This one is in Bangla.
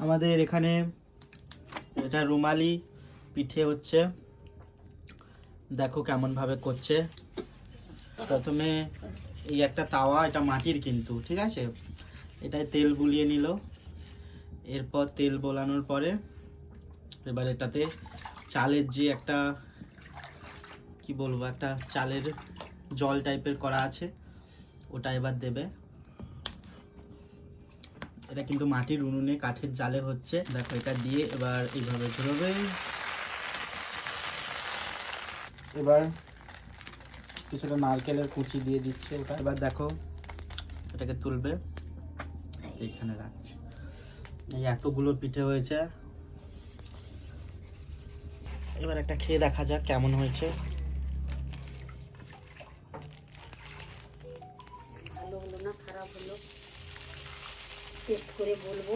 আমাদের এখানে এটা রুমালি পিঠে হচ্ছে, দেখো কেমন ভাবে করছে। প্রথমে এই একটা তাওয়া, এটা মাটির কিন্তু, ঠিক আছে, এটাই তেল বুলিয়ে নিল। এরপর তেল বোলানোর পরে এবার এটাতে চালের যে একটা কি বলবো, একটা চালের জল টাইপের করা আছে, ওটা এবার দেবে। এটা কিন্তু মাটির উনুনে কাঠের জালে হচ্ছে, দেখো এটা দিয়ে এবার এইভাবে ঘুরবে। এবার কিছুটা নারকেলের কুচি দিয়ে দিচ্ছে ওটা। এবার দেখো এটাকে তুলবে, এইখানে রাখছে। এই এতগুলো পিঠে হয়েছে, এবার একটা খেয়ে দেখা যাক কেমন হয়েছে। ভালো হলো না খারাপ হলো টেস্ট করে বলবো।